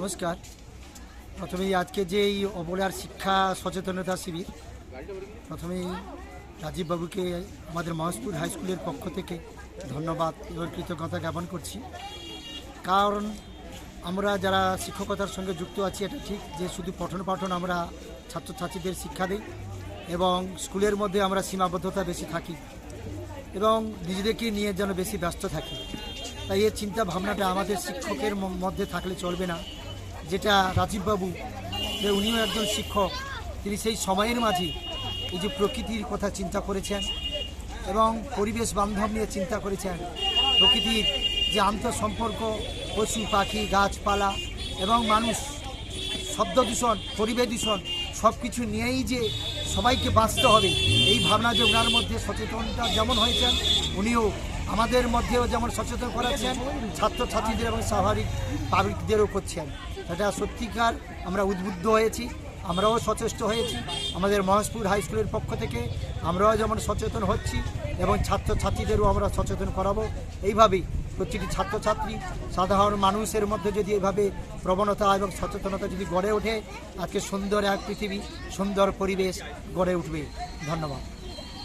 নমস্কার। প্রথমেই আজকে যে এই অবলার শিক্ষা সচেতনতা শিবির, প্রথমেই রাজীব বাবুকে আমাদের মহেশপুর হাই স্কুলের পক্ষ থেকে ধন্যবাদ এবং কৃতজ্ঞতা জ্ঞাপন করছি। কারণ আমরা যারা শিক্ষকতার সঙ্গে যুক্ত আছি, এটা ঠিক যে শুধু পঠন পাঠন আমরা ছাত্রছাত্রীদের শিক্ষা দিই এবং স্কুলের মধ্যে আমরা সীমাবদ্ধতা বেশি থাকি এবং নিজেদেরকে নিয়ে যেন বেশি ব্যস্ত থাকি। তাই এই চিন্তা ভাবনাটা আমাদের শিক্ষকের মধ্যে থাকলে চলবে না। যেটা রাজীববাবু, যে উনিও একজন শিক্ষক, তিনি সেই সময়ের মাঝে এই যে প্রকৃতির কথা চিন্তা করেছেন এবং পরিবেশ বান্ধব নিয়ে চিন্তা করেছেন। প্রকৃতির যে আন্তঃসম্পর্ক, পশু পাখি গাছপালা এবং মানুষ, শব্দ দূষণ, পরিবেশ দূষণ সব কিছু নিয়েই যে সবাইকে বাঁচতে হবে, এই ভাবনা যে ওনার মধ্যে সচেতনতা যেমন হয়েছেন, উনিও আমাদের মধ্যেও যেমন সচেতন করাচ্ছেন, ছাত্রছাত্রীদের এবং স্বাভাবিক পাবলিকদেরও করছেন। সেটা সত্যিকার আমরা উদ্বুদ্ধ হয়েছি, আমরাও সচেষ্ট হয়েছি। আমাদের মহেশপুর হাই স্কুলের পক্ষ থেকে আমরাও যেমন সচেতন হচ্ছি এবং ছাত্রছাত্রীদেরও আমরা সচেতন করাবো। এইভাবেই প্রতিটি ছাত্রছাত্রী, সাধারণ মানুষের মধ্যে যদি এভাবে প্রবণতা এবং সচেতনতা যদি গড়ে ওঠে, আজকে সুন্দর এক পৃথিবী, সুন্দর পরিবেশ গড়ে উঠবে। ধন্যবাদ।